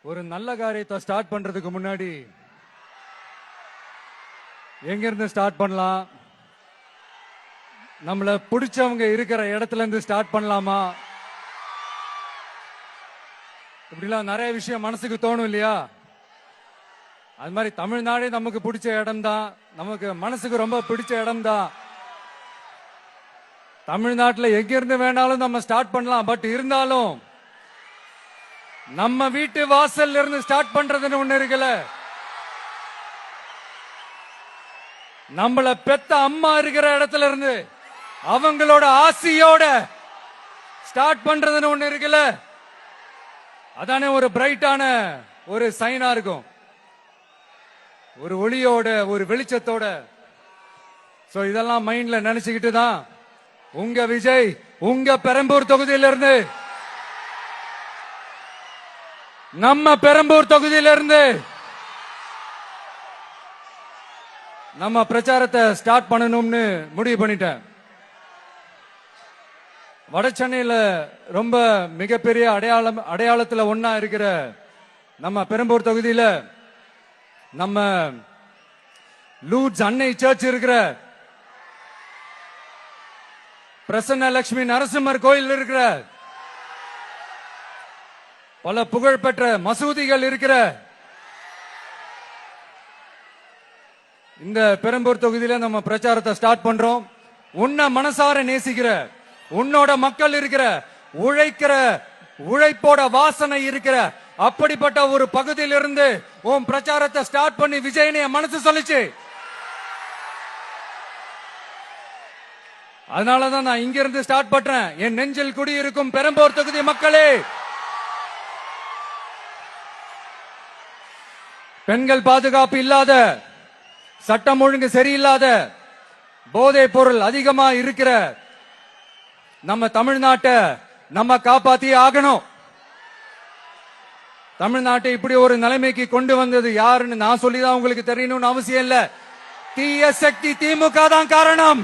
ஒரு நல்ல காரியத்தை ஸ்டார்ட் பண்றதுக்கு முன்னாடி எங்க இருந்து ஸ்டார்ட் பண்ணலாம், நம்மள பிடிச்சவங்க இருக்கிற இடத்துல இருந்து ஸ்டார்ட் பண்ணலாமா, இப்படிலாம் நிறைய விஷயம் மனசுக்கு தோணும் இல்லையா? அது மாதிரி தமிழ்நாடே நமக்கு பிடிச்ச இடம் தான், நமக்கு மனசுக்கு ரொம்ப பிடிச்ச இடம் தான். தமிழ்நாட்டில் எங்க இருந்து வேணாலும் நம்ம ஸ்டார்ட் பண்ணலாம். பட் இருந்தாலும் நம்ம வீட்டு வாசல்ல இருந்து ஸ்டார்ட் பண்றதுன்னு ஒண்ணு இருக்குல்ல. நம்மள பெத்த அம்மா இருக்கிற இடத்துல இருந்து அவங்களோட ஆசியோட ஸ்டார்ட் பண்றதுன்னு ஒண்ணு இருக்குல்ல. அதானே ஒரு பிரைட்டான ஒரு சைனா இருக்கும், ஒரு ஒளியோட ஒரு வெளிச்சத்தோட. சோ இதெல்லாம் மைண்ட்ல நினைச்சுக்கிட்டு தான் உங்க விஜய் உங்க பெரம்பூர் தொகுதியிலிருந்து, நம்ம பெரம்பூர் தொகுதியிலிருந்து நம்ம பிரச்சாரத்தை ஸ்டார்ட் பண்ணணும்னு முடிவு பண்ணிட்டேன். வட சென்னையில ரொம்ப மிகப்பெரிய அடையாளத்துல ஒன்னா இருக்கிற நம்ம பெரம்பூர் தொகுதியில நம்ம லூட்ஸ் அன்னை சர்ச் இருக்கிற, பிரசன்ன லட்சுமி நரசிம்மர் கோயில் இருக்கிற, பல புகழ்பெற்ற மசூதிகள் இருக்கிற இந்த பெரம்பூர் தொகுதியில நம்ம பிரச்சாரத்தை ஸ்டார்ட் பண்றோம். உன்னை மனசார நேசிக்கிற, உன்னோட மக்கள் இருக்கிற, உழைக்கிற, உழைப்போட வாசனை இருக்கிற அப்படிப்பட்ட ஒரு பகுதியிலிருந்து உன் பிரச்சாரத்தை ஸ்டார்ட் பண்ணி விஜயனை மனசு சொல்லிச்சு. அதனாலதான் நான் இங்க இருந்து ஸ்டார்ட் பண்றேன். என் நெஞ்சில் குடியிருக்கும் பெரம்பூர் தொகுதி மக்களே, பெண்கள் பாதுகாப்பு இல்லாத, சட்டம் ஒழுங்கு சரியில்லாத, போதைப் பொருள் அதிகமா இருக்கிற நம்ம தமிழ்நாட்டை நம்ம காப்பாத்தி ஆகணும். தமிழ்நாட்டை இப்படி ஒரு நிலைமைக்கு கொண்டு வந்தது யாருன்னு நான் சொல்லிதான் உங்களுக்கு தெரியணும்னு அவசியம் இல்ல. தீய சக்தி திமுக தான் காரணம்.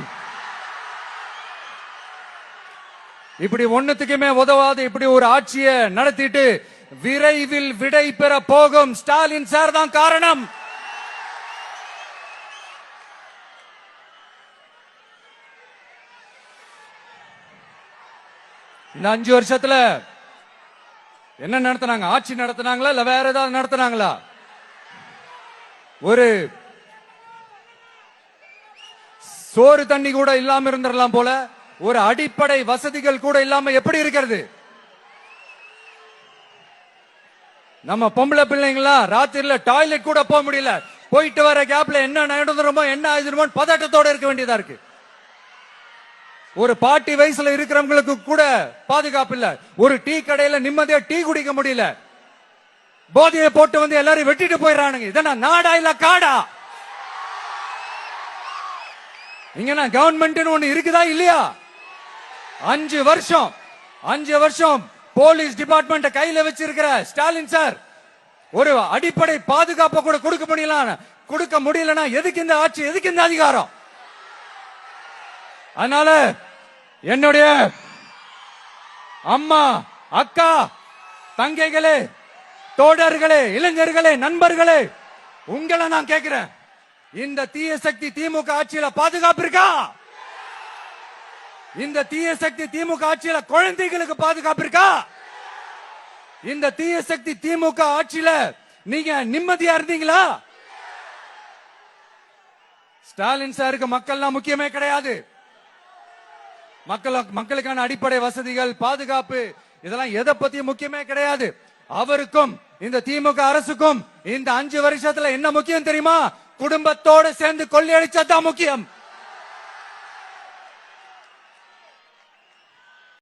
இப்படி ஒண்ணுத்துக்குமே உதவாது இப்படி ஒரு ஆட்சியை நடத்திட்டு விரைவில் விடை பெற போகும் ஸ்டாலின் சார் தான் காரணம். இந்த 5 வருஷத்துல என்ன நடத்தினாங்க? ஆட்சி நடத்தினாங்களா இல்ல வேற ஏதாவது நடத்தினாங்களா? ஒரு சோறு தண்ணி கூட இல்லாம இருந்திரலாம் போல, ஒரு அடிப்படை வசதிகள் கூட இல்லாம எப்படி இருக்கிறது? நம்ம பொம்பளை பிள்ளைங்களா ராத்திரில டாய்லெட் கூட போக முடியல. போயிட்டு வர கேப்ல என்ன நடந்துருமோ என்ன ஆயிடுமோ பதட்டத்தோட இருக்க வேண்டியதா இருக்கு. ஒரு பாட்டி வயசுல இருக்கிறவங்களுக்கு கூட பாதுகாப்பு இல்ல. ஒரு டீ கடையில நிம்மதியா டீ குடிக்க முடியல. போதையை போட்டு வந்து எல்லாரும் வெட்டிட்டு போயிடறானுங்க. இதெல்லாம் நாடா இல்ல காடா? இங்க கவர்மெண்ட் ஒண்ணு இருக்குதா இல்லையா? 5 வருஷம் போலீஸ் டிபார்ட்மெண்ட் கையில வச்சிருக்கிற ஸ்டாலின் சார் ஒரு அடிப்படை பாதுகாப்பை கூட கொடுக்க முடியலன்னா எதுக்கு இந்த ஆட்சி, எதுக்கு இந்த அதிகாரம்? அதனால என்னுடைய அம்மா, அக்கா, தங்கைகளே, தோழர்களே, இளைஞர்களே, நண்பர்களே, உங்களை நான் கேட்கிறேன், இந்த தீய சக்தி திமுக ஆட்சியில பாதுகாப்பு இருக்கா? இந்த தீய சக்தி திமுக ஆட்சியில குழந்தைகளுக்கு பாதுகாப்பு இருக்கா? இந்த தீய சக்தி திமுக ஆட்சியில நீங்க நிம்மதியா இருந்தீங்களா? ஸ்டாலின் சாருக்கு மக்கள்லாம் முக்கியமே கிடையாது. மக்களுக்கான அடிப்படை வசதிகள், பாதுகாப்பு, இதெல்லாம் எதை பத்தி முக்கியமே கிடையாது. அவருக்கும் இந்த திமுக அரசுக்கும் இந்த 5 வருஷத்துல என்ன முக்கியம் தெரியுமா? குடும்பத்தோடு சேர்ந்து கொள்ளையடிச்சதான் முக்கியம்.